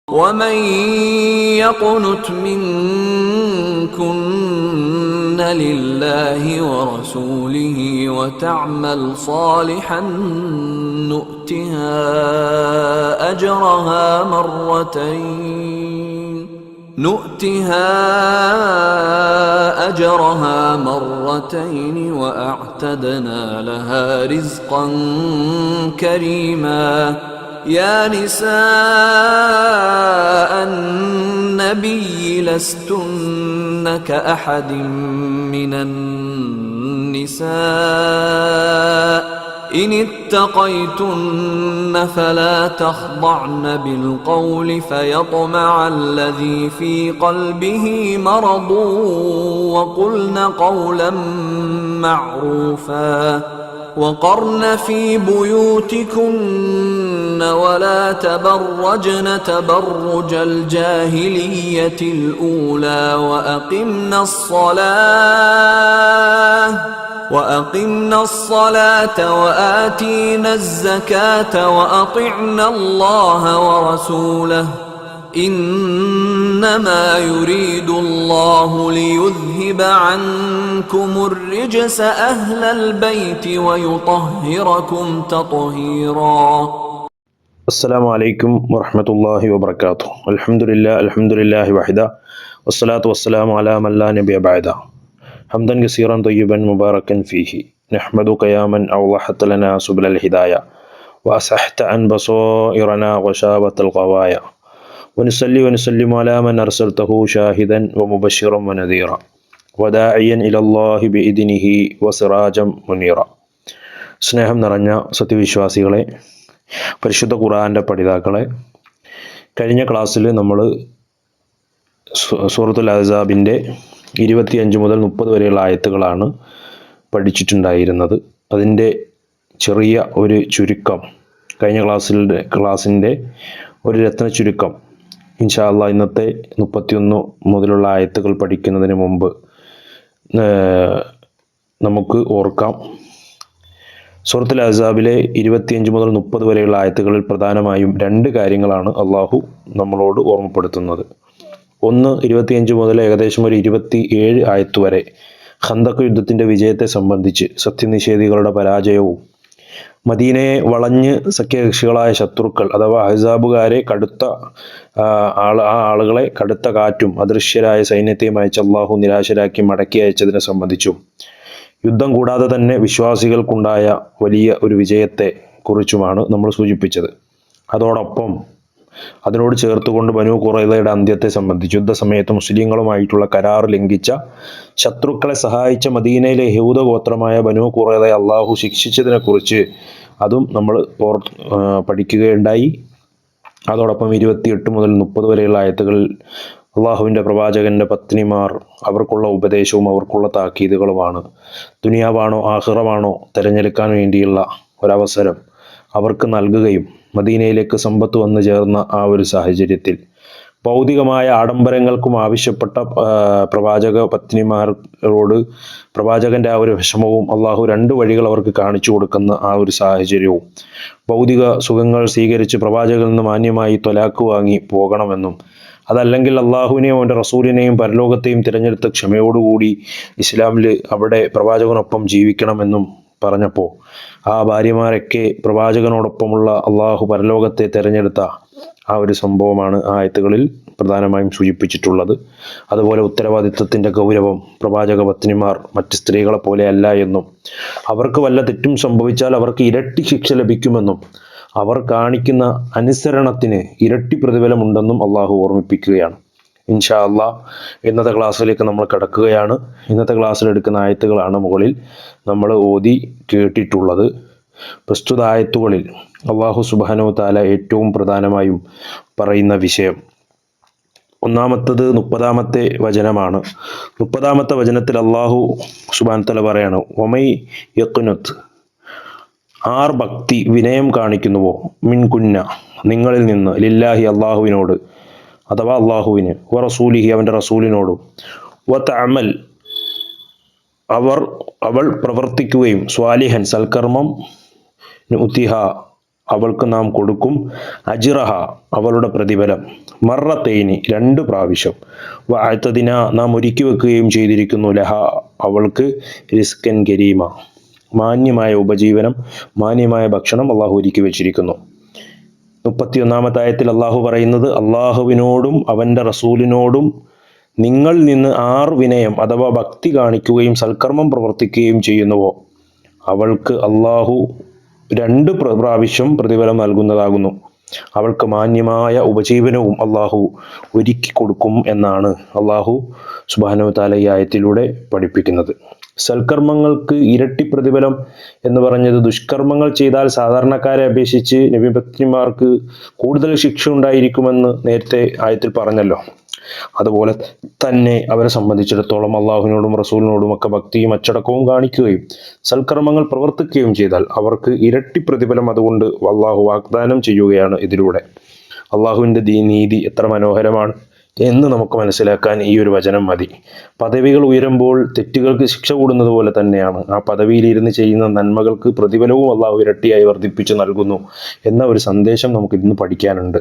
ومن يقنت منكن لله ورسوله وتعمل صالحا نؤتها أجرها مرتين وأعتدنا لها رزقا كريما. يا نساء النبي لستن كأحد من النساء إن اتقيتن فلا تخضعن بالقول فيطمع الذي في قلبه مرض وقلن قولا معروفا. وقرن في بيوتكن ولا تبرجن تبرج الجاهلية الأولى وأقمنا الصلاة وآتينا الزكاة وأطعنا الله ورسوله إنما يريد الله ليذهب عنكم الرجس أهل البيت ويطهركم تطهيرا. السلام عليكم ورحمة الله وبركاته. الحمد لله وحده والصلاة والسلام على من لا نبي بعده. حمدا كثيرا طيبا مباركا فيه نحمدك يا من أوضحت لنا سبل الهداية وأصحت عن بصائرنا وشابت الغوايا. ونصلي ونسلم على من أرسلته شاهدا ومبشرا ونذيرا وداعيا إلى الله بإذنه وسراجا منيرا. സ്നേഹം നിറഞ്ഞ സത്യവിശ്വാസികളെ, പരിശുദ്ധ ഖുർആന്റെ പഠിതാക്കളെ, കഴിഞ്ഞ ക്ലാസ്സിൽ നമ്മൾ സൂറത്തുൽ അഹ്സാബിൻ്റെ 25 മുതൽ 30 വരെയുള്ള ആയത്തുകളാണ് പഠിച്ചിട്ടുണ്ടായിരുന്നത്. അതിൻ്റെ ചെറിയ ഒരു ചുരുക്കം, കഴിഞ്ഞ ക്ലാസ്സിൻ്റെ ഒരു രത്ന ചുരുക്കം ഇൻഷാ അല്ലാഹ് ഇന്നത്തെ 31 മുതലുള്ള ആയത്തുകൾ പഠിക്കുന്നതിന് മുമ്പ് നമുക്ക് ഓർക്കാം. സൂറത്തുൽ അഹ്സാബിലെ 25 മുതൽ 30 വരെയുള്ള ആയത്തുകളിൽ പ്രധാനമായും 2 കാര്യങ്ങളാണ് അള്ളാഹു നമ്മളോട് ഓർമ്മപ്പെടുത്തുന്നത്. ഒന്ന്, 25 മുതൽ ഏകദേശം ഒരു 27 ആയത്ത് വരെ ഖന്തഖ് യുദ്ധത്തിൻ്റെ വിജയത്തെ സംബന്ധിച്ച് സത്യനിഷേധികളുടെ പരാജയവും മദീനയെ വളഞ്ഞ് സഖ്യകക്ഷികളായ ശത്രുക്കൾ അഥവാ അഹ്സാബുകാരെ ആളുകളെ കടുത്ത കാറ്റും അദൃശ്യരായ സൈന്യത്തെയും അയച്ച് അള്ളാഹു നിരാശരാക്കി മടക്കി അയച്ചതിനെ സംബന്ധിച്ചും യുദ്ധം കൂടാതെ തന്നെ വിശ്വാസികൾക്കുണ്ടായ വലിയ ഒരു വിജയത്തെ കുറിച്ചുമാണ് നമ്മൾ സൂചിപ്പിച്ചത്. അതോടൊപ്പം അതിനോട് ചേർത്തുകൊണ്ട് ബനൂ ഖുറൈളയുടെ അന്ത്യത്തെ സംബന്ധിച്ച് യുദ്ധസമയത്ത് മുസ്ലിങ്ങളുമായിട്ടുള്ള കരാർ ലംഘിച്ച ശത്രുക്കളെ സഹായിച്ച മദീനയിലെ യഹൂദ ഗോത്രമായ ബനൂ ഖുറൈളയെ അള്ളാഹു ശിക്ഷിച്ചതിനെ കുറിച്ച് അതും നമ്മൾ പഠിക്കുകയുണ്ടായി. അതോടൊപ്പം 28 മുതൽ 30 വരെയുള്ള ആയത്തുകളിൽ അള്ളാഹുവിൻ്റെ പ്രവാചകൻ്റെ പത്നിമാർ, അവർക്കുള്ള ഉപദേശവും അവർക്കുള്ള താക്കീതുകളുമാണ്. ദുനിയാവാണോ ആഖിറമാണോ തിരഞ്ഞെടുക്കാൻ വേണ്ടിയുള്ള ഒരവസരം അവർക്ക് നൽകുകയും മദീനയിലേക്ക് സമ്പത്ത് വന്നു ചേർന്ന ആ ഒരു സാഹചര്യത്തിൽ ഭൗതികമായ ആഡംബരങ്ങൾക്കും ആവശ്യപ്പെട്ട പ്രവാചക പത്നിമാരോട് പ്രവാചകൻ്റെ ആ ഒരു വിഷമവും അള്ളാഹു 2 വഴികൾ അവർക്ക് കാണിച്ചു കൊടുക്കുന്ന ആ ഒരു സാഹചര്യവും, ഭൗതിക സുഖങ്ങൾ സ്വീകരിച്ച് പ്രവാചകനിൽ നിന്ന് മാന്യമായി ത്വലാക്ക് വാങ്ങി പോകണമെന്നും അതല്ലെങ്കിൽ അള്ളാഹുവിനെയും അവൻ്റെ റസൂലിനെയും പരലോകത്തെയും തിരഞ്ഞെടുത്ത ക്ഷമയോടുകൂടി ഇസ്ലാമിൽ അവിടെ പ്രവാചകനൊപ്പം ജീവിക്കണമെന്നും പറഞ്ഞപ്പോൾ ആ ഭാര്യമാരൊക്കെ പ്രവാചകനോടൊപ്പമുള്ള അള്ളാഹു പരലോകത്തെ തിരഞ്ഞെടുത്ത ആ ഒരു സംഭവമാണ് ആ ആയത്തുകളിൽ പ്രധാനമായും സൂചിപ്പിച്ചിട്ടുള്ളത്. അതുപോലെ ഉത്തരവാദിത്വത്തിൻ്റെ ഗൗരവം, പ്രവാചക പത്നിമാർ മറ്റ് സ്ത്രീകളെ പോലെയല്ല എന്നും അവർക്ക് വല്ല തെറ്റും സംഭവിച്ചാൽ അവർക്ക് ഇരട്ടി ശിക്ഷ ലഭിക്കുമെന്നും അവർ കാണിക്കുന്ന അനുസരണത്തിന് ഇരട്ടി പ്രതിഫലമുണ്ടെന്നും അള്ളാഹു ഓർമ്മിപ്പിക്കുകയാണ്. ഇൻഷാ അല്ലാഹ് ഇന്നത്തെ ക്ലാസ്സിലേക്ക് നമ്മൾ കടക്കുകയാണ്. ഇന്നത്തെ ക്ലാസ്സിൽ എടുക്കുന്ന ആയത്തുകളാണ് മുകളിൽ നമ്മൾ ഓതി കേട്ടിട്ടുള്ളത്. പ്രസ്തുത ആയത്തുകളിൽ അള്ളാഹു സുബ്ഹാനഹു തആല ഏറ്റവും പ്രധാനമായും പറയുന്ന വിഷയം, ഒന്നാമത്തത് 30-ാമത്തെ വചനമാണ്. 30-ാമത്തെ വചനത്തിൽ അള്ളാഹു സുബ്ഹാനഹു തആല പറയാണ്, ഒമൈ യഖ്നുത്, ആർ ഭക്തി വിനയം കാണിക്കുന്നുവോ, മിൻകുന്ന നിങ്ങളിൽ നിന്ന്, ലില്ലാഹി അള്ളാഹുവിനോട് അഥവാ അള്ളാഹുവിന്, വ റസൂലിഹി അവൻ്റെ റസൂലിനോടും, വ തഅമൽ അവൾ പ്രവർത്തിക്കുകയും, സ്വാലിഹൻ സൽക്കർമ്മം, നുതിഹ അവൾക്ക് നാം കൊടുക്കും അജിറഹ അവളുടെ പ്രതിഫലം മറത്തൈനി 2 പ്രാവശ്യം വഅതദിന നാം ഒരുക്കി വെക്കുകയും ചെയ്തിരിക്കുന്നു ലഹ അവൾക്ക് റിസ്കൻ കരീമ മാന്യമായ ഉപജീവനം മാന്യമായ ഭക്ഷണം അള്ളാഹു ഒരുക്കി വെച്ചിരിക്കുന്നു. 31-ാമത്തെ ആയത്തിൽ അള്ളാഹു പറയുന്നത് അള്ളാഹുവിനോടും അവൻ്റെ റസൂലിനോടും നിങ്ങൾ നിന്ന് ആർ വിനയം അഥവാ ഭക്തി കാണിക്കുകയും സൽക്കർമ്മം പ്രവർത്തിക്കുകയും ചെയ്യുന്നുവോ അവൾക്ക് അള്ളാഹു 2 പ്രാവശ്യം പ്രതിഫലം നൽകുന്നതാകുന്നു. അവൾക്ക് മാന്യമായ ഉപജീവനവും അള്ളാഹു ഒരുക്കി കൊടുക്കും എന്നാണ് അള്ളാഹു സുബ്ഹാനഹു വ തആല ഈ ആയത്തിലൂടെ പഠിപ്പിക്കുന്നത്. സൽക്കർമ്മങ്ങൾക്ക് ഇരട്ടി പ്രതിഫലം എന്ന് പറഞ്ഞത് ദുഷ്കർമ്മങ്ങൾ ചെയ്താൽ സാധാരണക്കാരെ അപേക്ഷിച്ച് നബിപത്നിമാർക്ക് കൂടുതൽ ശിക്ഷ ഉണ്ടായിരിക്കുമെന്ന് നേരത്തെ ആയത്തിൽ പറഞ്ഞല്ലോ. അതുപോലെ തന്നെ അവരെ സംബന്ധിച്ചിടത്തോളം അള്ളാഹുവിനോടും റസൂലിനോടും ഒക്കെ ഭക്തിയും അച്ചടക്കവും കാണിക്കുകയും സൽക്കർമ്മങ്ങൾ പ്രവർത്തിക്കുകയും ചെയ്താൽ അവർക്ക് ഇരട്ടി പ്രതിഫലം അതുകൊണ്ട് അള്ളാഹു വാഗ്ദാനം ചെയ്യുകയാണ് ഇതിലൂടെ. അള്ളാഹുവിൻ്റെ നീതി എത്ര മനോഹരമാണ് എന്ന് നമുക്ക് മനസ്സിലാക്കാൻ ഈ ഒരു വചനം മതി. പദവികൾ ഉയരുമ്പോൾ തെറ്റുകൾക്ക് ശിക്ഷ കൂടുന്നത് പോലെ തന്നെയാണ് ആ പദവിയിലിരുന്ന് ചെയ്യുന്ന നന്മകൾക്ക് പ്രതിഫലവും അള്ളാഹു ഇരട്ടിയായി വർദ്ധിപ്പിച്ചു നൽകുന്നു എന്ന ഒരു സന്ദേശം നമുക്ക് ഇന്ന് പഠിക്കാനുണ്ട്.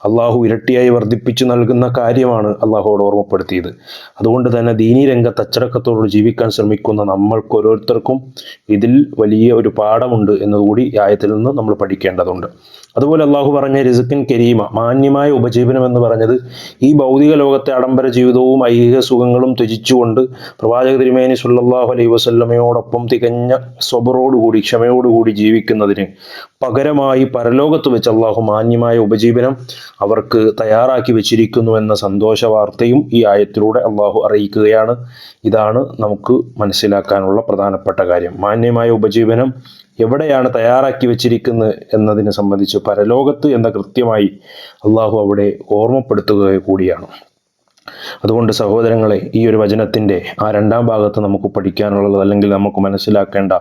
അള്ളാഹു ഇരട്ടിയായി വർദ്ധിപ്പിച്ചു നൽകുന്ന കാര്യമാണ് അള്ളാഹുവോട് ഓർമ്മപ്പെടുത്തിയത്. അതുകൊണ്ട് തന്നെ ദീനീ രംഗത്ത് അച്ചടക്കത്തോട് ജീവിക്കാൻ ശ്രമിക്കുന്ന നമ്മൾക്ക് ഓരോരുത്തർക്കും ഇതിൽ വലിയ ഒരു പാഠമുണ്ട് എന്നതുകൂടി ഈ ആയത്തിൽ നിന്ന് നമ്മൾ പഠിക്കേണ്ടതുണ്ട്. അതുപോലെ അള്ളാഹു പറഞ്ഞ റിസ്ഖൻ കരീമ മാന്യമായ ഉപജീവനം എന്ന് പറഞ്ഞത് ഈ ഭൗതിക ലോകത്തെ ആഡംബര ജീവിതവും ഐഹിക സുഖങ്ങളും ത്യജിച്ചുകൊണ്ട് പ്രവാചക തിരുമേനി സല്ലല്ലാഹു അലൈഹി വസല്ലമയോടൊപ്പം തികഞ്ഞ സ്വബറോടുകൂടി ക്ഷമയോടുകൂടി ജീവിക്കുന്നതിന് പകരമായി പരലോകത്ത് വെച്ച് അള്ളാഹു മാന്യമായ ഉപജീവനം അവർക്ക് തയ്യാറാക്കി വെച്ചിരിക്കുന്നു എന്ന സന്തോഷ വാർത്തയും ഈ ആയത്തിലൂടെ അള്ളാഹു അറിയിക്കുകയാണ്. ഇതാണ് നമുക്ക് മനസ്സിലാക്കാനുള്ള പ്രധാനപ്പെട്ട കാര്യം. മാന്യമായ ഉപജീവനം എവിടെയാണ് തയ്യാറാക്കി വെച്ചിരിക്കുന്നത് എന്നതിനെ സംബന്ധിച്ച് പരലോകത്ത് എന്ന കൃത്യമായി അള്ളാഹു അവിടെ ഓർമ്മപ്പെടുത്തുക കൂടിയാണ്. അതുകൊണ്ട് സഹോദരങ്ങളെ, ഈ ഒരു വചനത്തിൻ്റെ ആ 2-ാം ഭാഗത്ത് നമുക്ക് പഠിക്കാനുള്ളത് അല്ലെങ്കിൽ നമുക്ക് മനസ്സിലാക്കേണ്ട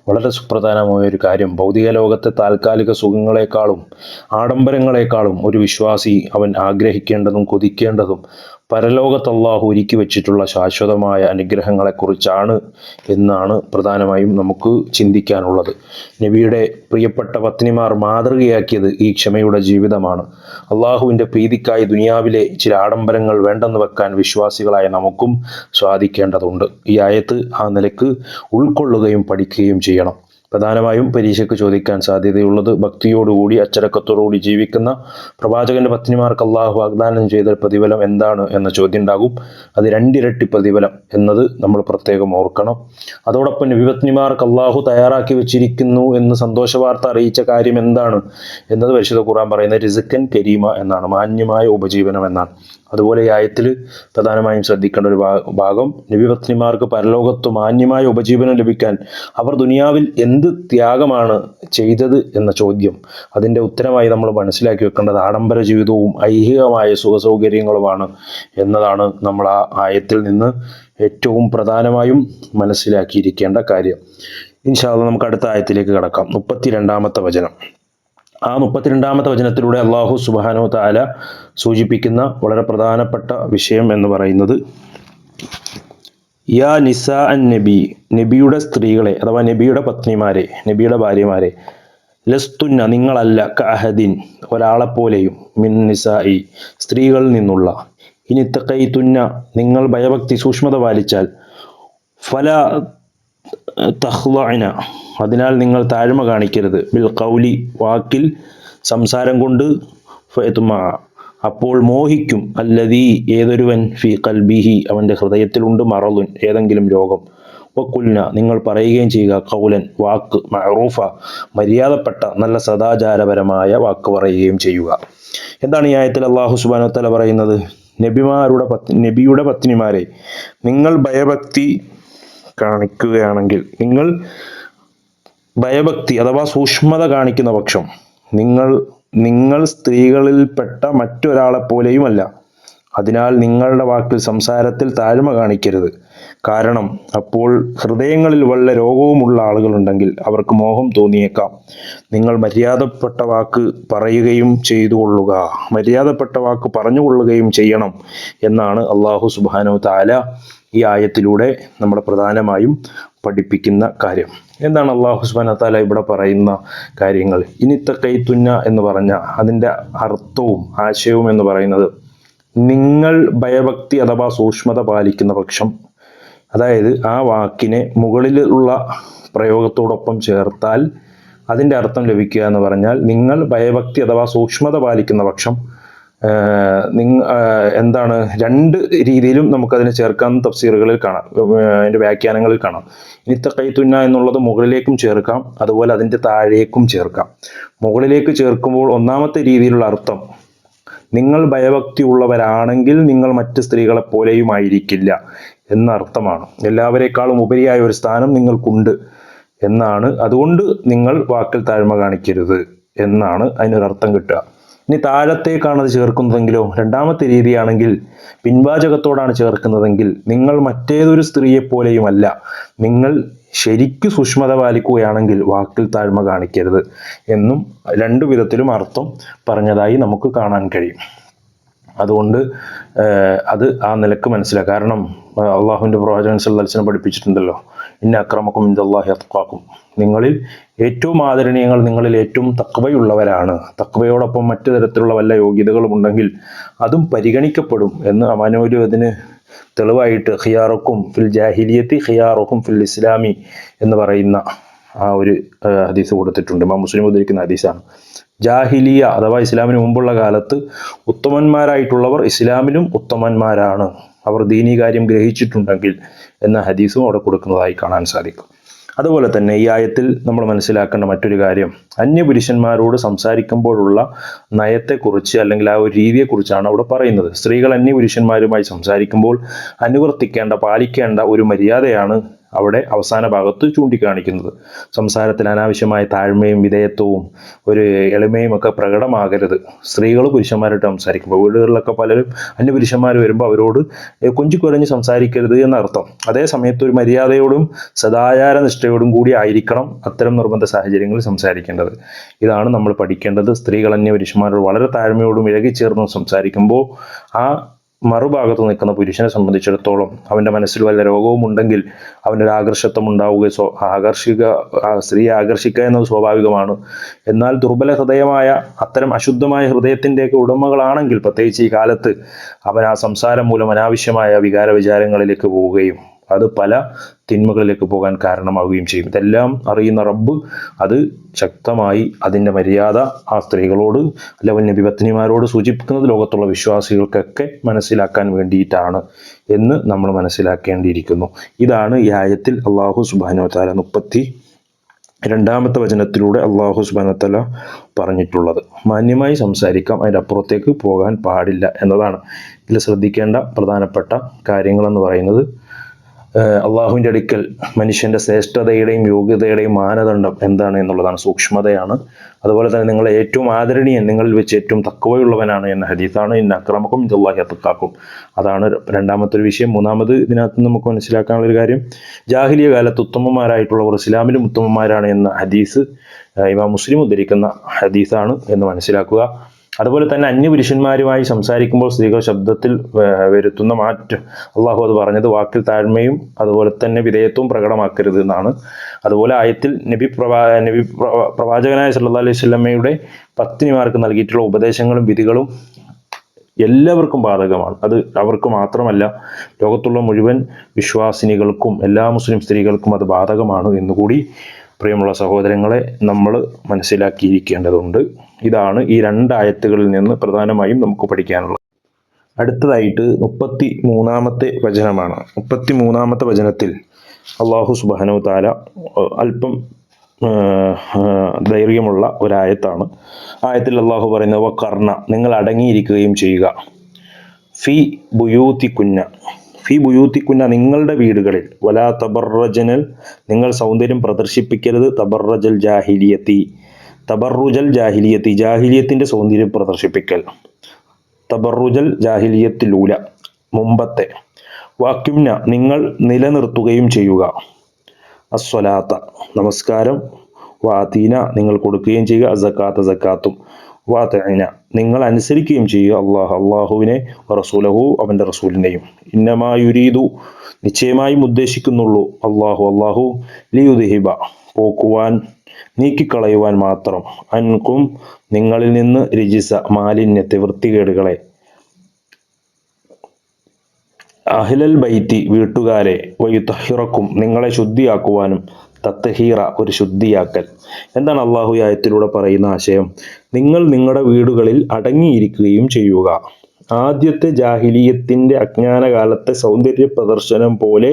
വളരെ സുപ്രധാനമായ ഒരു കാര്യം, ഭൗതിക ലോകത്തെ താൽക്കാലിക സുഖങ്ങളെക്കാളും ആഡംബരങ്ങളെക്കാളും ഒരു വിശ്വാസി അവൻ ആഗ്രഹിക്കേണ്ടതും കൊതിക്കേണ്ടതും പരലോകത്ത് അള്ളാഹു ഒരുക്കി വെച്ചിട്ടുള്ള ശാശ്വതമായ അനുഗ്രഹങ്ങളെക്കുറിച്ചാണ് എന്നാണ് പ്രധാനമായും നമുക്ക് ചിന്തിക്കാനുള്ളത്. നബിയുടെ പ്രിയപ്പെട്ട പത്നിമാർ മാതൃകയാക്കിയത് ഈ ക്ഷമയുടെ ജീവിതമാണ്. അള്ളാഹുവിൻ്റെ പ്രീതിക്കായി ദുനിയാവിലെ ചില ആഡംബരങ്ങൾ വേണ്ടെന്ന് വെക്കാൻ വിശ്വാസികളായ നമുക്കും സാധിക്കേണ്ടതുണ്ട്. ഈ ആയത്ത് ആ നിലക്ക് ഉൾക്കൊള്ളുകയും പഠിക്കുകയും ചെയ്യണം. പ്രധാനമായും പരീക്ഷയ്ക്ക് ചോദിക്കാൻ സാധ്യതയുള്ളത് ഭക്തിയോടുകൂടി അച്ചടക്കത്തോടുകൂടി ജീവിക്കുന്ന പ്രവാചകന്റെ പത്നിമാർക്ക് അള്ളാഹു വാഗ്ദാനം ചെയ്ത പ്രതിഫലം എന്താണ് എന്ന ചോദ്യം ഉണ്ടാകും. അത് 2 ഇരട്ടി പ്രതിഫലം എന്നത് നമ്മൾ പ്രത്യേകം ഓർക്കണം. അതോടൊപ്പം നബിപത്നിമാർക്ക് അള്ളാഹു തയ്യാറാക്കി വെച്ചിരിക്കുന്നു എന്ന് സന്തോഷ വാർത്ത അറിയിച്ച കാര്യം എന്താണ് എന്നത് പരിശുദ്ധ ഖുർആൻ പറയുന്നത് റിസ്ഖൻ കരീമ എന്നാണ്, മാന്യമായ ഉപജീവനം എന്നാണ്. അതുപോലെ ഈ ആയത്തിൽ പ്രധാനമായും ശ്രദ്ധിക്കേണ്ട ഒരു ഭാഗം, നബിപത്നിമാർക്ക് പരലോകത്ത് മാന്യമായ ഉപജീവനം ലഭിക്കാൻ അവർ ദുനിയാവിൽ എന്ത് ത്യാഗമാണ് ചെയ്തത് എന്ന ചോദ്യം, അതിൻ്റെ ഉത്തരമായി നമ്മൾ മനസ്സിലാക്കി വെക്കേണ്ടത് ആഡംബര ജീവിതവും ഐഹികമായ സുഖസൗകര്യങ്ങളുമാണ് എന്നതാണ് നമ്മൾ ആ ആയത്തിൽ നിന്ന് ഏറ്റവും പ്രധാനമായും മനസ്സിലാക്കിയിരിക്കേണ്ട കാര്യം. ഇൻഷാ അല്ലാഹ് നമുക്ക് അടുത്ത ആയത്തിലേക്ക് കടക്കാം. 32-ാമത്തെ വചനം. ആ 32-ാമത്തെ വചനത്തിലൂടെ അള്ളാഹു സുബ്ഹാനഹു വ തആല സൂചിപ്പിക്കുന്ന വളരെ പ്രധാനപ്പെട്ട വിഷയം എന്ന് പറയുന്നത്, യാ നിസാ അൻ നബി, നബിയുടെ സ്ത്രീകളെ അഥവാ നബിയുടെ പത്നിമാരെ, നബിയുടെ ഭാര്യമാരെ, ലസ്തുന്ന നിങ്ങളല്ല, കഅഹദിൻ ഒരാളെപ്പോലെയും, മിൻ നിസായി സ്ത്രീകളിൽ നിന്നുള്ള, ഇനി തഖൈതുന്ന നിങ്ങൾ ഭയഭക്തി സൂക്ഷ്മത പാലിച്ചാൽ, ഫല തഖ്ളഅന അതിനാൽ നിങ്ങൾ താഴ്മ കാണിക്കരുത്, ബിൽ ഖൗലി വാക്കിൽ സംസാരം കൊണ്ട്, ഫയത്മ അപ്പോൾ മോഹിക്കും, അല്ലദീ ഏതൊരുവൻ, ഫി ഖൽബിഹി അവൻ്റെ ഹൃദയത്തിലുണ്ട്, മറളുൻ ഏതെങ്കിലും രോഗം, വഖുൽന നിങ്ങൾ പറയുകയും ചെയ്യുക, ഖൗലൻ വാക്ക്, മഅറൂഫ മര്യാദപ്പെട്ട നല്ല സദാചാരപരമായ വാക്ക് പറയുകയും ചെയ്യുക. എന്താണ് ഈ ആയത്തിൽ അല്ലാഹു സുബ്ഹാനഹു വ തആല പറയുന്നത്? നബിയുടെ പത്നിമാരെ, നിങ്ങൾ ഭയഭക്തി കാണിക്കുകയാണെങ്കിൽ, ഭയഭക്തി അഥവാ സൂക്ഷ്മത കാണിക്കുന്ന പക്ഷം നിങ്ങൾ സ്ത്രീകളിൽപ്പെട്ട മറ്റൊരാളെപ്പോലെയുമല്ല. അതിനാൽ നിങ്ങളുടെ വാക്കിൽ സംസാരത്തിൽ താഴ്മ കാണിക്കരുത്. കാരണം അപ്പോൾ ഹൃദയങ്ങളിൽ വല്ല രോഗവുമുള്ള ആളുകളുണ്ടെങ്കിൽ അവർക്ക് മോഹം തോന്നിയേക്കാം. നിങ്ങൾ മര്യാദപ്പെട്ട വാക്ക് പറയുകയും ചെയ്തുകൊള്ളുക, മര്യാദപ്പെട്ട വാക്ക് പറഞ്ഞുകൊള്ളുകയും ചെയ്യണം എന്നാണ് അള്ളാഹു സുബ്ഹാനഹു വ തആല ഈ ആയത്തിലൂടെ നമ്മൾ പ്രധാനമായും പഠിപ്പിക്കുന്ന കാര്യം. എന്താണ് അല്ലാഹു സുബ്ഹാനഹു വ തആല ഇവിടെ പറയുന്ന കാര്യങ്ങൾ? ഇനിത്തഖൈതുന്ന എന്ന് പറഞ്ഞ അതിൻ്റെ അർത്ഥവും ആശയവും എന്ന് പറയുന്നത്, നിങ്ങൾ ഭയഭക്തി അഥവാ സൂക്ഷ്മത പാലിക്കുന്ന പക്ഷം, അതായത് ആ വാക്കിനെ മുകളിലുള്ള പ്രയോഗത്തോടൊപ്പം ചേർത്താൽ അതിൻ്റെ അർത്ഥം ലഭിക്കുക എന്ന് പറഞ്ഞാൽ, നിങ്ങൾ ഭയഭക്തി അഥവാ സൂക്ഷ്മത പാലിക്കുന്ന പക്ഷം എന്താണ്, രണ്ട് രീതിയിലും നമുക്കതിനെ ചേർക്കാൻ തഫ്സീറുകളിൽ കാണാം, അതിൻ്റെ വ്യാഖ്യാനങ്ങളിൽ കാണാം. ഇനിത്തഖൈതുന്ന എന്നുള്ളത് മുകളിലേക്കും ചേർക്കാം, അതുപോലെ അതിൻ്റെ താഴേക്കും ചേർക്കാം. മുകളിലേക്ക് ചേർക്കുമ്പോൾ ഒന്നാമത്തെ രീതിയിലുള്ള അർത്ഥം, നിങ്ങൾ ഭയഭക്തി ഉള്ളവരാണെങ്കിൽ നിങ്ങൾ മറ്റ് സ്ത്രീകളെ പോലെയുമായിരിക്കില്ല എന്ന അർത്ഥമാണ്. എല്ലാവരെക്കാളും ഉപരിയായ ഒരു സ്ഥാനം നിങ്ങൾക്കുണ്ട് എന്നാണ്. അതുകൊണ്ട് നിങ്ങൾ വാക്കിൽ താഴ്മ കാണിക്കരുത് എന്നാണ് അതിനൊരർത്ഥം കിട്ടുക. ഇനി താഴത്തേക്കാണ് അത് ചേർക്കുന്നതെങ്കിലോ, രണ്ടാമത്തെ രീതിയാണെങ്കിൽ പിൻവാചകത്തോടാണ് ചേർക്കുന്നതെങ്കിൽ, നിങ്ങൾ മറ്റേതൊരു സ്ത്രീയെ പോലെയുമല്ല, നിങ്ങൾ ശരിക്കു സൂക്ഷ്മത പാലിക്കുകയാണെങ്കിൽ വാക്കിൽ താഴ്മ കാണിക്കരുത് എന്നും രണ്ടു വിധത്തിലും അർത്ഥം പറഞ്ഞതായി നമുക്ക് കാണാൻ കഴിയും. അതുകൊണ്ട് അത് ആ നിലക്ക് മനസ്സിലാക്കുക. കാരണം അള്ളാഹുവിൻ്റെ പ്രവാചകൻ സല്ലല്ലാഹു അലൈഹി വസല്ലം പഠിപ്പിച്ചിട്ടുണ്ടല്ലോ, ഇന്ന അക്രമക്കും ഇൻദല്ലാഹി അത്ഖാക്കും, നിങ്ങളിൽ ഏറ്റവും ആദരണീയങ്ങൾ നിങ്ങളിൽ ഏറ്റവും തഖ്വയുള്ളവരാണ്. തഖ്വയോടൊപ്പം മറ്റു തരത്തിലുള്ള വല്ല യോഗ്യതകളും ഉണ്ടെങ്കിൽ അതും പരിഗണിക്കപ്പെടും എന്ന് അമാനൂര് അതിന് തെളിവായിട്ട് ഖിയാറുക്കും ഫിൽ ജാഹിലിയത്തി ഖിയാറുക്കും ഫിൽ ഇസ്ലാമി എന്ന് പറയുന്ന ആ ഒരു ഹദീസ് കൊടുത്തിട്ടുണ്ട്. ഇമാം മുസ്ലിം ഉദ്ധരിക്കുന്ന ഹദീസാണ്. ജാഹിലിയ അഥവാ ഇസ്ലാമിന് മുമ്പുള്ള കാലത്ത് ഉത്തമന്മാരായിട്ടുള്ളവർ ഇസ്ലാമിലും ഉത്തമന്മാരാണ്, അവർ ദീനീ കാര്യം ഗ്രഹിച്ചിട്ടുണ്ടെങ്കിൽ എന്ന ഹദീസും അവിടെ കൊടുക്കുന്നതായി കാണാൻ സാധിക്കും. അതുപോലെ തന്നെ ഈ ആയത്തിൽ നമ്മൾ മനസ്സിലാക്കേണ്ട മറ്റൊരു കാര്യം, അന്യപുരുഷന്മാരോട് സംസാരിക്കുമ്പോഴുള്ള നയത്തെക്കുറിച്ച് അല്ലെങ്കിൽ ആ ഒരു രീതിയെക്കുറിച്ചാണ് അവിടെ പറയുന്നത്. സ്ത്രീകൾ അന്യപുരുഷന്മാരുമായി സംസാരിക്കുമ്പോൾ അനുവർത്തിക്കേണ്ട, പാലിക്കേണ്ട ഒരു മര്യാദയാണ് അവിടെ അവസാന ഭാഗത്ത് ചൂണ്ടിക്കാണിക്കുന്നത്. സംസാരത്തിൽ അനാവശ്യമായ താഴ്മയും വിധേയത്വവും ഒരു എളിമയും ഒക്കെ പ്രകടമാകരുത്. സ്ത്രീകൾ പുരുഷന്മാരായിട്ട് സംസാരിക്കുമ്പോൾ, വീടുകളിലൊക്കെ പലരും അന്യപുരുഷന്മാർ വരുമ്പോൾ അവരോട് കൊഞ്ചിക്കുരഞ്ഞ് സംസാരിക്കരുത് എന്നർത്ഥം. അതേ സമയത്ത് ഒരു മര്യാദയോടും സദാചാര നിഷ്ഠയോടും കൂടി ആയിരിക്കണം അത്തരം നിർബന്ധ സാഹചര്യങ്ങളിൽ സംസാരിക്കേണ്ടത്. ഇതാണ് നമ്മൾ പഠിക്കേണ്ടത്. സ്ത്രീകൾ അന്യപുരുഷന്മാരോട് വളരെ താഴ്മയോടും ഇഴകിച്ചേർന്നും സംസാരിക്കുമ്പോൾ ആ മറുഭാഗത്ത് നിൽക്കുന്ന പുരുഷനെ സംബന്ധിച്ചിടത്തോളം അവൻ്റെ മനസ്സിൽ വല്ല രോഗവും ഉണ്ടെങ്കിൽ അവനൊരു ആകർഷത്വം ഉണ്ടാവുക, സ്ത്രീയെ ആകർഷിക്കുക എന്നത് സ്വാഭാവികമാണ്. എന്നാൽ ദുർബല ഹൃദയമായ അത്തരം അശുദ്ധമായ ഹൃദയത്തിൻ്റെയൊക്കെ ഉടമകളാണെങ്കിൽ, പ്രത്യേകിച്ച് ഈ കാലത്ത്, അവൻ ആ സംസാരം മൂലം അനാവശ്യമായ വികാര വിചാരങ്ങളിലേക്ക് പോവുകയും അത് പല തിന്മകളിലേക്ക് പോകാൻ കാരണമാവുകയും ചെയ്യും. ഇതെല്ലാം അറിയുന്ന റബ്ബ് അത് ശക്തമായി അതിൻ്റെ മര്യാദ ആ സ്ത്രീകളോട് അല്ലെങ്കിൽ നബി പത്നിമാരോട് സൂചിപ്പിക്കുന്നത് ലോകത്തുള്ള വിശ്വാസികൾക്കൊക്കെ മനസ്സിലാക്കാൻ വേണ്ടിയിട്ടാണ് എന്ന് നമ്മൾ മനസ്സിലാക്കേണ്ടിയിരിക്കുന്നു. ഇതാണ് ഈ ആയത്തിൽ അല്ലാഹു സുബ്ഹാനഹു വ തആല 32-ാമത്തെ വചനത്തിലൂടെ അല്ലാഹു സുബ്ഹാനഹു വ തആല പറഞ്ഞിട്ടുള്ളത്. മാന്യമായി സംസാരിക്കാം, അതിൻ്റെ അപ്പുറത്തേക്ക് പോകാൻ പാടില്ല എന്നതാണ്. ഇതിൽ ശ്രദ്ധിക്കേണ്ട പ്രധാനപ്പെട്ട കാര്യങ്ങളെന്ന് പറയുന്നത്, അള്ളാഹുവിൻ്റെ അടുക്കൽ മനുഷ്യൻ്റെ ശ്രേഷ്ഠതയുടെയും യോഗ്യതയുടെയും മാനദണ്ഡം എന്താണ് എന്നുള്ളതാണ്, സൂക്ഷ്മതയാണ്. അതുപോലെ തന്നെ നിങ്ങളെ ഏറ്റവും ആദരണീയൻ നിങ്ങളിൽ വെച്ച് ഏറ്റവും തഖ്വയുള്ളവനാണ് എന്ന ഹദീസാണ്. ഇന്ന അക്രമക്കും ഇൻദല്ലാഹി അത്ഖാക്കും, അതാണ് രണ്ടാമത്തെ ഒരു വിഷയം. മൂന്നാമത് ഇതിനകത്ത് നമുക്ക് മനസ്സിലാക്കാനുള്ള ഒരു കാര്യം, ജാഹിലിയ കാലത്ത് ഉത്തമന്മാരായിട്ടുള്ളവർ ഇസ്ലാമിലും ഉത്തമന്മാരാണ് എന്ന ഹദീസ് ഇമാം മുസ്ലിം ഉദ്ധരിക്കുന്ന ഹദീസാണ് എന്ന് മനസ്സിലാക്കുക. അതുപോലെ തന്നെ അന്യപുരുഷന്മാരുമായി സംസാരിക്കുമ്പോൾ സ്ത്രീകൾ ശബ്ദത്തിൽ വരുത്തുന്ന മാറ്റം, അള്ളാഹു അത് പറഞ്ഞത് വാക്കിൽ താഴ്മയും അതുപോലെ തന്നെ വിധേയത്വവും പ്രകടമാക്കരുത് എന്നാണ്. അതുപോലെ ആയത്തിൽ പ്രവാചകനായ സല്ലല്ലാഹു അലൈഹി വസല്ലമയുടെ പത്നിമാർക്ക് നൽകിയിട്ടുള്ള ഉപദേശങ്ങളും വിധികളും എല്ലാവർക്കും ബാധകമാണ്. അത് അവർക്ക് മാത്രമല്ല, ലോകത്തുള്ള മുഴുവൻ വിശ്വാസിനികൾക്കും എല്ലാ മുസ്ലിം സ്ത്രീകൾക്കും അത് ബാധകമാണ് എന്നുകൂടി പ്രിയമുള്ള സഹോദരങ്ങളെ നമ്മൾ മനസ്സിലാക്കിയിരിക്കേണ്ടതുണ്ട്. ഇതാണ് ഈ രണ്ടായത്തുകളിൽ നിന്ന് പ്രധാനമായും നമുക്ക് പഠിക്കാനുള്ളത്. അടുത്തതായിട്ട് 33-ാമത്തെ വചനമാണ്. 33-ാമത്തെ വചനത്തിൽ അല്ലാഹു സുബ്ഹാനഹു വ തആല അല്പം ദൈർഘ്യമുള്ള ഒരായത്താണ്. ആയത്തിൽ അല്ലാഹു പറയുന്നത്, വഖർന, നിങ്ങൾ അടങ്ങിയിരിക്കുകയും ചെയ്യുക, ഫി ബുയൂത്തികുന്ന, ഫി ബുയൂത്തികുന്ന, നിങ്ങളുടെ വീടുകളിൽ, വലാ തബറജനൽ, നിങ്ങൾ സൗന്ദര്യം പ്രദർശിപ്പിക്കരുത്, തബറജൽ ജാഹിലിയത്തി, തബറുജൽ ജാഹിലിയത്തി, ജാഹിലിയത്തിൻ്റെ സൗന്ദര്യം പ്രദർശിപ്പിക്കൽ, തബറുജൽ ജാഹിലിയത്തിലൂല, മുമ്പത്തെ, വാക്യുംന, നിങ്ങൾ നിലനിർത്തുകയും ചെയ്യുക, അസ്വലാത്ത, നമസ്കാരം, വാതീന, നിങ്ങൾ കൊടുക്കുകയും ചെയ്യുക, അസക്കാത്ത, സക്കാത്തും, വാതഅന, നിങ്ങൾ അനുസരിക്കുകയും ചെയ്യുക അള്ളാഹുവിനെ, റസൂലഹു, അവൻ്റെ റസൂലിനെയും. ഇന്നമാ യുരീദു, നിശ്ചയമായും ഉദ്ദേശിക്കുന്നുള്ളൂ, അള്ളാഹു ലിയുദ്ഹിബ, പോക്കുവാൻ, നീക്കിക്കളയുവാൻ മാത്രം, അൻകും, നിങ്ങളിൽ നിന്ന്, രിജിസ, മാലിന്യത്തെ, വൃത്തികേടുകളെ, അഹ്ലൽ ബൈത്തി, വീട്ടുകാരെ, വയുതഹിറക്കും, നിങ്ങളെ ശുദ്ധിയാക്കുവാനും, തത്ഹീറ, ഒരു ശുദ്ധിയാക്കൽ. എന്താണ് അള്ളാഹു ഈ ആയത്തിലൂടെ പറയുന്ന ആശയം? നിങ്ങൾ നിങ്ങളുടെ വീടുകളിൽ അടങ്ങിയിരിക്കുകയും ചെയ്യുക. ആദ്യത്തെ ജാഹിലിയത്തിന്റെ അജ്ഞാനകാലത്തെ സൗന്ദര്യ പ്രദർശനം പോലെ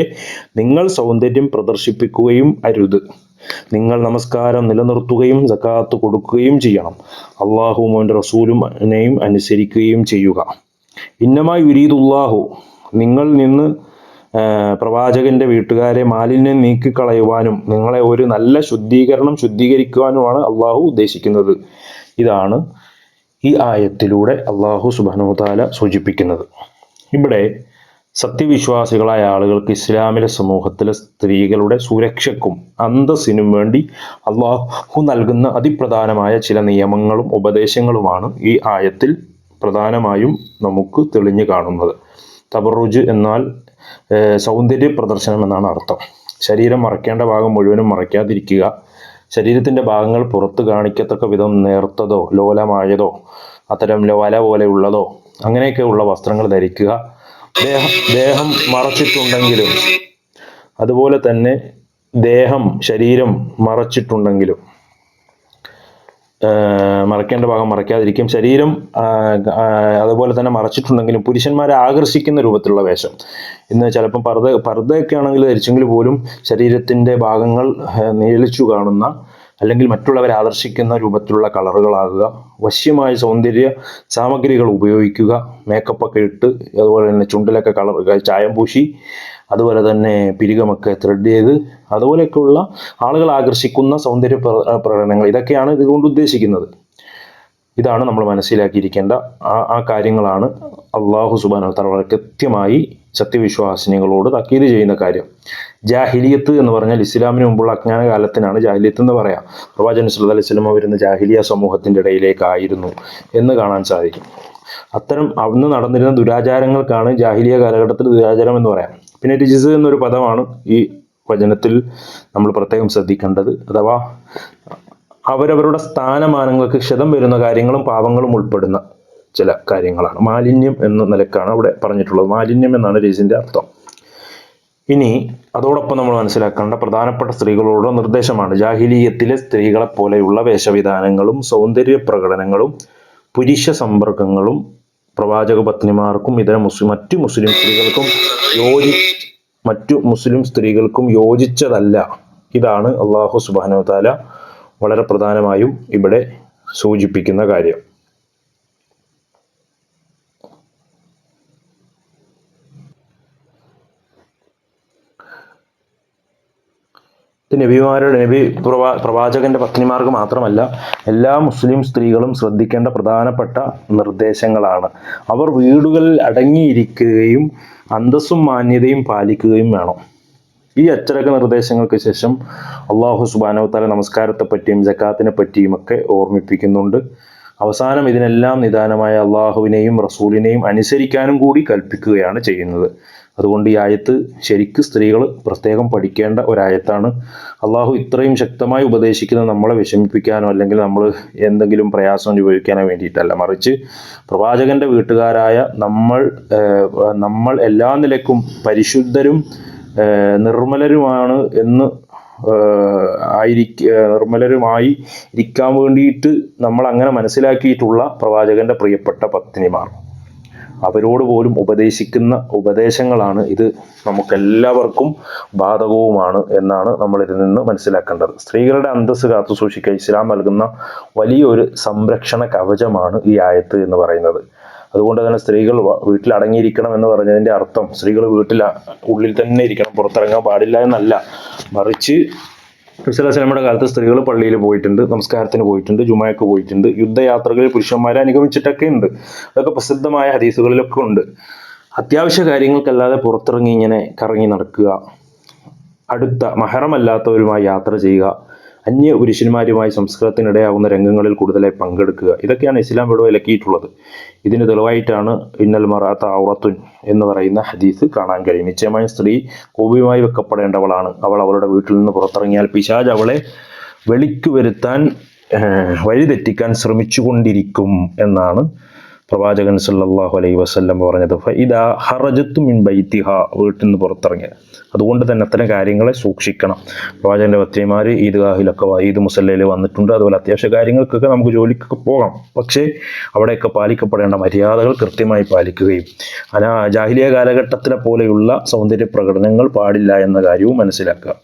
നിങ്ങൾ സൗന്ദര്യം പ്രദർശിപ്പിക്കുകയും അരുത്. നിങ്ങൾ നമസ്കാരം നിലനിർത്തുകയും സകാത്ത് കൊടുക്കുകയും ചെയ്യണം. അള്ളാഹുവും അവൻ്റെ റസൂലിനെയും അനുസരിക്കുകയും ചെയ്യുക. ഇന്നമാ യുരീദുല്ലാഹു, നിങ്ങൾ നിന്ന് പ്രവാചകന്റെ വീട്ടുകാരെ മാലിന്യം നീക്കിക്കളയുവാനും നിങ്ങളെ ഒരു നല്ല ശുദ്ധീകരിക്കുവാനുമാണ് അള്ളാഹു ഉദ്ദേശിക്കുന്നത്. ഇതാണ് ഈ ആയത്തിലൂടെ അള്ളാഹു സുബ്ഹാനഹു വ തആല സൂചിപ്പിക്കുന്നത്. ഇവിടെ സത്യവിശ്വാസികളായ ആളുകൾക്ക് ഇസ്ലാമിലെ സമൂഹത്തിലെ സ്ത്രീകളുടെ സുരക്ഷയ്ക്കും അന്തസ്സിനും വേണ്ടി അള്ളാഹു നൽകുന്ന അതിപ്രധാനമായ ചില നിയമങ്ങളും ഉപദേശങ്ങളുമാണ് ഈ ആയത്തിൽ പ്രധാനമായും നമുക്ക് തെളിഞ്ഞു കാണുന്നത്. തബറുജ് എന്നാൽ സൗന്ദര്യ പ്രദർശനം എന്നാണ് അർത്ഥം. ശരീരം മറയ്ക്കേണ്ട ഭാഗം മുഴുവനും മറയ്ക്കാതിരിക്കുക, ശരീരത്തിൻ്റെ ഭാഗങ്ങൾ പുറത്ത് കാണിക്കത്തക്ക വിധം നേർത്തതോ ലോലമായതോ അത്തരം വല പോലെയുള്ളതോ അങ്ങനെയൊക്കെയുള്ള വസ്ത്രങ്ങൾ ധരിക്കുക. ദേഹം മറച്ചിട്ടുണ്ടെങ്കിലും, അതുപോലെ തന്നെ ശരീരം മറച്ചിട്ടുണ്ടെങ്കിലും മറയ്ക്കേണ്ട ഭാഗം മറയ്ക്കാതിരിക്കും. ശരീരം അതുപോലെ തന്നെ മറച്ചിട്ടുണ്ടെങ്കിലും പുരുഷന്മാരെ ആകർഷിക്കുന്ന രൂപത്തിലുള്ള വേഷം. ഇന്ന് ചിലപ്പം പർദ്ദയൊക്കെ ആണെങ്കിൽ ധരിച്ചെങ്കിൽ പോലും ശരീരത്തിൻ്റെ ഭാഗങ്ങൾ നീളിച്ചു കാണുന്ന അല്ലെങ്കിൽ മറ്റുള്ളവരെ ആകർഷിക്കുന്ന രൂപത്തിലുള്ള കളറുകളാകുക, വശ്യമായ സൗന്ദര്യ സാമഗ്രികൾ ഉപയോഗിക്കുക, മേക്കപ്പൊക്കെ ഇട്ട്, അതുപോലെ തന്നെ ചുണ്ടിലൊക്കെ ചായം പൂശി, അതുപോലെ തന്നെ പിരികമൊക്കെ ത്രെഡ് ചെയ്ത്, അതുപോലെയൊക്കെയുള്ള ആളുകൾ ആകർഷിക്കുന്ന സൗന്ദര്യ പ്രകടനങ്ങൾ, ഇതൊക്കെയാണ് ഇതുകൊണ്ട് ഉദ്ദേശിക്കുന്നത്. ഇതാണ് നമ്മൾ മനസ്സിലാക്കിയിരിക്കേണ്ട ആ കാര്യങ്ങളാണ് അള്ളാഹു സുബ്ഹാനഹു വ തആല വളരെ കൃത്യമായി സത്യവിശ്വാസിനികളോട് താക്കീത് ചെയ്യുന്ന കാര്യം. ജാഹിലിയത്ത് എന്ന് പറഞ്ഞാൽ ഇസ്ലാമിന് മുമ്പുള്ള അജ്ഞാന കാലത്തിനാണ് ജാഹിലിയത്ത് എന്ന് പറയാം. പ്രവാചകൻ സല്ലല്ലാഹു അലൈഹി വസല്ലം വരുന്ന ജാഹിലിയ സമൂഹത്തിൻ്റെ ഇടയിലേക്കായിരുന്നു എന്ന് കാണാൻ സാധിക്കും. അത്തരം അന്ന് നടന്നിരുന്ന ദുരാചാരങ്ങൾക്കാണ് ജാഹിലിയ കാലഘട്ടത്തിൽ ദുരാചാരം എന്ന് പറയാം. പിന്നെ രിജിസ് എന്നൊരു പദമാണ് ഈ വചനത്തിൽ നമ്മൾ പ്രത്യേകം ശ്രദ്ധിക്കേണ്ടത്. അഥവാ അവരവരുടെ സ്ഥാനമാനങ്ങൾക്ക് ക്ഷതം വരുന്ന കാര്യങ്ങളും പാപങ്ങളും ഉൾപ്പെടുന്ന ചില കാര്യങ്ങളാണ്. മാലിന്യം എന്ന നിലക്കാണ് അവിടെ പറഞ്ഞിട്ടുള്ളത്. മാലിന്യം എന്നാണ് രിജിസിന്റെ അർത്ഥം. ഇനി അതോടൊപ്പം നമ്മൾ മനസ്സിലാക്കേണ്ട പ്രധാനപ്പെട്ട സ്ത്രീകളോടുള്ള നിർദ്ദേശമാണ്. ജാഹിലിയത്തിലെ സ്ത്രീകളെ പോലെയുള്ള വേഷവിധാനങ്ങളും സൗന്ദര്യ പ്രകടനങ്ങളും പുരുഷ സമ്പർക്കങ്ങളും പ്രവാചക പത്നിമാർക്കും മറ്റു മുസ്ലിം സ്ത്രീകൾക്കും യോജിച്ചതല്ല. ഇതാണ് അള്ളാഹു സുബ്ഹാനഹു വ തആല വളരെ പ്രധാനമായും ഇവിടെ സൂചിപ്പിക്കുന്ന കാര്യം. പ്രവാചകന്റെ പത്നിമാർക്ക് മാത്രമല്ല, എല്ലാ മുസ്ലിം സ്ത്രീകളും ശ്രദ്ധിക്കേണ്ട പ്രധാനപ്പെട്ട നിർദ്ദേശങ്ങളാണ്. അവർ വീടുകളിൽ അടങ്ങിയിരിക്കുകയും അന്തസ്സും മാന്യതയും പാലിക്കുകയും വേണം. ഈ അച്ചടക്ക നിർദ്ദേശങ്ങൾക്ക് ശേഷം അള്ളാഹു സുബ്ഹാനഹു വ തആല നമസ്കാരത്തെ പറ്റിയും സക്കാത്തിനെ പറ്റിയും ഒക്കെ ഓർമ്മിപ്പിക്കുന്നുണ്ട്. അവസാനം ഇതിനെല്ലാം നിദാനമായ അള്ളാഹുവിനെയും റസൂലിനെയും അനുസരിക്കാനും കൂടി കൽപ്പിക്കുകയാണ് ചെയ്യുന്നത്. അതുകൊണ്ട് ഈ ആയത്ത് ശരിക്ക് സ്ത്രീകൾ പ്രത്യേകം പഠിക്കേണ്ട ഒരായത്താണ്. അള്ളാഹു ഇത്രയും ശക്തമായി ഉപദേശിക്കുന്നത് നമ്മളെ വിഷമിപ്പിക്കാനോ അല്ലെങ്കിൽ നമ്മൾ എന്തെങ്കിലും പ്രയാസം അനുഭവിക്കാനോ വേണ്ടിയിട്ടല്ല, മറിച്ച് പ്രവാചകന്റെ വീട്ടുകാരായ നമ്മൾ എല്ലാ നിലക്കും പരിശുദ്ധരും നിർമ്മലരുമാണ് എന്ന് നിർമ്മലരുമായി ഇരിക്കാൻ വേണ്ടിയിട്ട് നമ്മൾ അങ്ങനെ മനസ്സിലാക്കിയിട്ടുള്ള പ്രവാചകന്റെ പ്രിയപ്പെട്ട പത്നിമാർ, അവരോട് പോലും ഉപദേശിക്കുന്ന ഉപദേശങ്ങളാണ് ഇത്. നമുക്കെല്ലാവർക്കും ബാധകവുമാണ് എന്നാണ് നമ്മൾ ഇതിൽ നിന്ന് മനസ്സിലാക്കേണ്ടത്. സ്ത്രീകളുടെ അന്തസ്സ് കാത്തു സൂക്ഷിക്കാൻ ഇസ്ലാം നൽകുന്ന വലിയൊരു സംരക്ഷണ കവചമാണ് ഈ ആയത്ത് എന്ന് പറയുന്നത്. അതുകൊണ്ട് തന്നെ സ്ത്രീകൾ വീട്ടിൽ അടങ്ങിയിരിക്കണം എന്ന് പറഞ്ഞതിൻ്റെ അർത്ഥം സ്ത്രീകൾ ഉള്ളിൽ തന്നെ ഇരിക്കണം, പുറത്തിറങ്ങാൻ പാടില്ല എന്നല്ല. മറിച്ച് നമ്മുടെ കാലത്ത് സ്ത്രീകൾ പള്ളിയിൽ പോയിട്ടുണ്ട്, നമസ്കാരത്തിന് പോയിട്ടുണ്ട്, ജുമയ്ക്ക് പോയിട്ടുണ്ട്, യുദ്ധയാത്രകളിൽ പുരുഷന്മാരെ അനുഗമിച്ചിട്ടൊക്കെ ഉണ്ട്. അതൊക്കെ പ്രസിദ്ധമായ ഹദീസുകളിലൊക്കെ ഉണ്ട്. അത്യാവശ്യ കാര്യങ്ങൾക്കല്ലാതെ പുറത്തിറങ്ങി ഇങ്ങനെ കറങ്ങി നടക്കുക, അടുത്ത മഹറമല്ലാത്തവരുമായി യാത്ര ചെയ്യുക, അന്യ പുരുഷന്മാരുമായി സംസ്കൃതത്തിനിടയാവുന്ന രംഗങ്ങളിൽ കൂടുതലായി പങ്കെടുക്കുക. ഇതൊക്കെയാണ് ഇസ്ലാം ഇവിടെ വിലക്കിയിട്ടുള്ളത്. ഇതിന് തെളിവായിട്ടാണ് ഇന്നൽ മറാത്ത ഔറത്തുൻ എന്ന് പറയുന്ന ഹദീസ് കാണാൻ കഴിയും. നിശ്ചയമായും സ്ത്രീ കോപിയുമായി വെക്കപ്പെടേണ്ടവളാണ്. അവൾ അവളുടെ വീട്ടിൽ നിന്ന് പുറത്തിറങ്ങിയാൽ പിശാച് അവളെ വെളിക്കു വരുത്താൻ വഴിതെറ്റിക്കാൻ ശ്രമിച്ചുകൊണ്ടിരിക്കും എന്നാണ് പ്രവാചകൻ സല്ലല്ലാഹു അലൈഹി വസല്ലം പറഞ്ഞത്. ഫഇദാ ഖറജതു മിൻ ബൈതിഹാ, വീട്ടിൽ നിന്ന് പുറത്തിറങ്ങിയ. അതുകൊണ്ട് തന്നെ അത്തരം കാര്യങ്ങളെ സൂക്ഷിക്കണം. പ്രവാചകന്റെ ഭക്തന്മാർ ഈദ്ഗാഹിലൊക്കെ ഈദ് മുസല്ലയിൽ വന്നിട്ടുണ്ട്. അതുപോലെ അത്യാവശ്യ കാര്യങ്ങൾക്കൊക്കെ നമുക്ക് ജോലിക്കൊക്കെ പോകാം. പക്ഷേ അവിടെയൊക്കെ പാലിക്കപ്പെടേണ്ട മര്യാദകൾ കൃത്യമായി പാലിക്കുകയും ജാഹിലിയ കാലഘട്ടത്തിലെ പോലെയുള്ള സൗന്ദര്യ പ്രകടനങ്ങൾ പാടില്ല എന്ന കാര്യവും മനസ്സിലാക്കുക.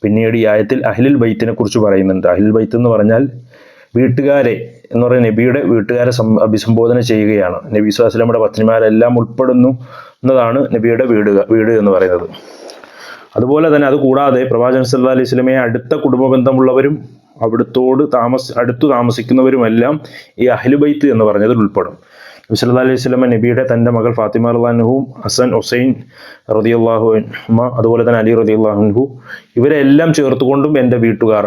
പിന്നീട് ഈ ആയത്തിൽ അഹ്ലുൽ ബൈത്തിനെ കുറിച്ച് പറയുന്നുണ്ട്. അഹ്ലുൽ ബൈത്ത് എന്ന് പറഞ്ഞാൽ വീട്ടുകാരെ എന്ന് പറയുന്ന നബിയുടെ വീട്ടുകാരെ അഭിസംബോധന ചെയ്യുകയാണ്. നബി സ്വല്ലല്ലാഹു അലൈഹി വസല്ലമയുടെ പത്നിമാരെല്ലാം ഉൾപ്പെടുന്നു എന്നതാണ് നബിയുടെ വീട് എന്ന് പറയുന്നത്. അതുപോലെ തന്നെ അതുകൂടാതെ പ്രവാചകൻ സല്ലല്ലാഹു അലൈഹി വസല്ലമയെ അടുത്ത കുടുംബ ബന്ധമുള്ളവരും അവിടുത്തോട് അടുത്തു താമസിക്കുന്നവരുമെല്ലാം ഈ അഹ്ലു ബൈത്ത് എന്ന് പറഞ്ഞതിൽ ഉൾപ്പെടും. നബി സല്ലല്ലാഹു അലൈഹി വസല്ലമ നബിയുടെ തൻ്റെ മകൾ ഫാത്തിമ റളിയല്ലാഹു അൻഹുവും ഹസൻ ഹുസൈൻ റളിയല്ലാഹു അൻഹുമ അതുപോലെ തന്നെ അലി റളിയല്ലാഹു അൻഹു ഇവരെല്ലാം ചേർത്തുകൊണ്ടും എൻ്റെ വീട്ടുകാർ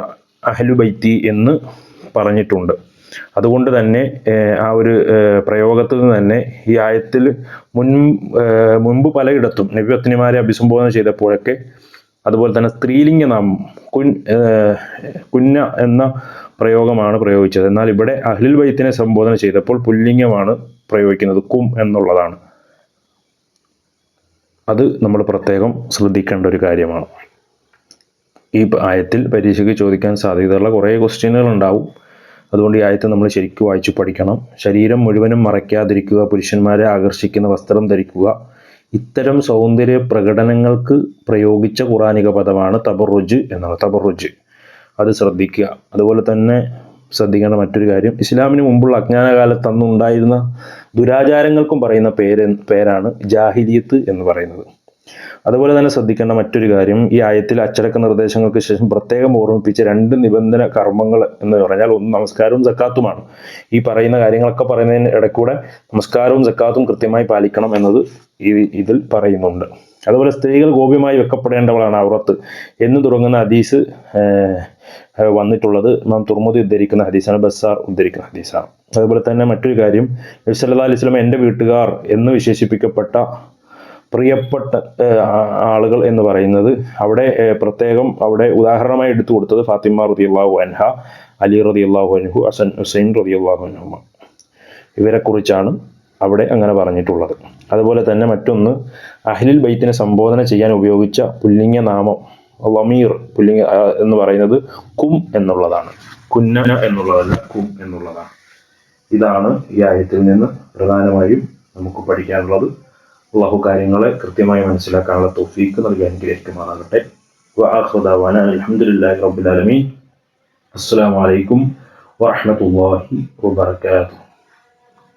അഹ്ലു ബൈത്തി എന്ന് പറഞ്ഞിട്ടുണ്ട്. അതുകൊണ്ട് തന്നെ ആ ഒരു പ്രയോഗത്തിൽ നിന്ന് തന്നെ ഈ ആയത്തിൽ മുൻപ് പലയിടത്തും നബി പത്നിമാരെ അഭിസംബോധന ചെയ്തപ്പോഴൊക്കെ അതുപോലെ തന്നെ സ്ത്രീലിംഗ നാമം കുന്ന എന്ന പ്രയോഗമാണ് പ്രയോഗിച്ചത്. എന്നാൽ ഇവിടെ അഹ്ലുൽ ബൈത്തിനെ സംബോധന ചെയ്തപ്പോൾ പുല്ലിംഗമാണ് പ്രയോഗിക്കുന്നത്, കും എന്നുള്ളതാണ്. അത് നമ്മൾ പ്രത്യേകം ശ്രദ്ധിക്കേണ്ട ഒരു കാര്യമാണ്. ഈ ആയത്തിൽ പരീക്ഷയ്ക്ക് ചോദിക്കാൻ സാധ്യതയുള്ള കുറേ ക്വസ്റ്റ്യനുകൾ ഉണ്ടാവും. അതുകൊണ്ട് ഈ ആയത്ത് നമ്മൾ ശരിക്കും വായിച്ചു പഠിക്കണം. ശരീരം മുഴുവനും മറയ്ക്കാതിരിക്കുക, പുരുഷന്മാരെ ആകർഷിക്കുന്ന വസ്ത്രം ധരിക്കുക, ഇത്തരം സൗന്ദര്യ പ്രകടനങ്ങൾക്ക് പ്രയോഗിച്ച ഖുറാനിക പദമാണ് തബറുജ് എന്നാണ്. തബറുജ് അത് ശ്രദ്ധിക്കുക. അതുപോലെ തന്നെ ശ്രദ്ധിക്കേണ്ട മറ്റൊരു കാര്യം, ഇസ്ലാമിന് മുമ്പുള്ള അജ്ഞാനകാലത്ത് അന്നുണ്ടായിരുന്ന ദുരാചാരങ്ങൾക്കും പറയുന്ന പേരാണ് ജാഹിലിയത്ത് എന്ന് പറയുന്നത്. അതുപോലെ തന്നെ ശ്രദ്ധിക്കേണ്ട മറ്റൊരു കാര്യം, ഈ ആയത്തിൽ അച്ചടക്ക നിർദ്ദേശങ്ങൾക്ക് ശേഷം പ്രത്യേകം ഓർമ്മിപ്പിച്ച 2 നിബന്ധന കർമ്മങ്ങൾ എന്ന് പറഞ്ഞാൽ ഒന്ന് നമസ്കാരവും സക്കാത്തുമാണ്. ഈ പറയുന്ന കാര്യങ്ങളൊക്കെ പറയുന്നതിന് ഇടയ്ക്കൂടെ നമസ്കാരവും സക്കാത്തും കൃത്യമായി പാലിക്കണം എന്നത് ഇതിൽ പറയുന്നുണ്ട്. അതുപോലെ സ്ത്രീകൾ ഗോപ്യമായി വെക്കപ്പെടേണ്ടവളാണ് ഔറത്ത് എന്ന് തുടങ്ങുന്ന ഹദീസ് വന്നിട്ടുള്ളത് ഇമാം തുർമുദി ഉദ്ധരിക്കുന്ന ഹദീസാണ്, ബസ്സാർ ഉദ്ധരിക്കുന്ന ഹദീസാണ്. അതുപോലെ തന്നെ മറ്റൊരു കാര്യം, നബി സല്ലല്ലാഹു അലൈഹി വസല്ലം എൻ്റെ വീട്ടുകാർ എന്ന് വിശേഷിപ്പിക്കപ്പെട്ട പ്രിയപ്പെട്ട ആളുകൾ എന്ന് പറയുന്നത് അവിടെ പ്രത്യേകം അവിടെ ഉദാഹരണമായി എടുത്തു കൊടുത്തത് ഫാത്തിമ റളിയല്ലാഹു അൻഹ, അലി റളിയല്ലാഹു അൻഹു, ഹസൻ ഹുസൈൻ റളിയല്ലാഹു അൻഹുമ, ഇവരെക്കുറിച്ചാണ് അവിടെ അങ്ങനെ പറഞ്ഞിട്ടുള്ളത്. അതുപോലെ തന്നെ മറ്റൊന്ന്, അഹ്ലുൽ ബൈത്തിനെ സംബോധന ചെയ്യാൻ ഉപയോഗിച്ച പുല്ലിംഗ നാമം വമീർ പുല്ലിംഗ എന്ന് പറയുന്നത് കും എന്നുള്ളതാണ്. കുന്ന എന്നുള്ളതല്ല, കും എന്നുള്ളതാണ്. ഇതാണ് ഈ ആയത്തിൽ നിന്ന് പ്രധാനമായും നമുക്ക് പഠിക്കാനുള്ളത്. അല്ലാഹു കാര്യങ്ങളെ കൃത്യമായി മനസ്സിലാക്കാനുള്ള തൗഫീഖ് നൽകി അനുഗ്രഹിക്കുമാറാകട്ടെ. വആഖിറു ദഅവാനാ അൽഹംദുലില്ലാഹി റബ്ബിൽ ആലമീൻ. അസ്സലാമു അലൈക്കും വറഹ്മത്തുള്ളാഹി വബറകാതുഹു.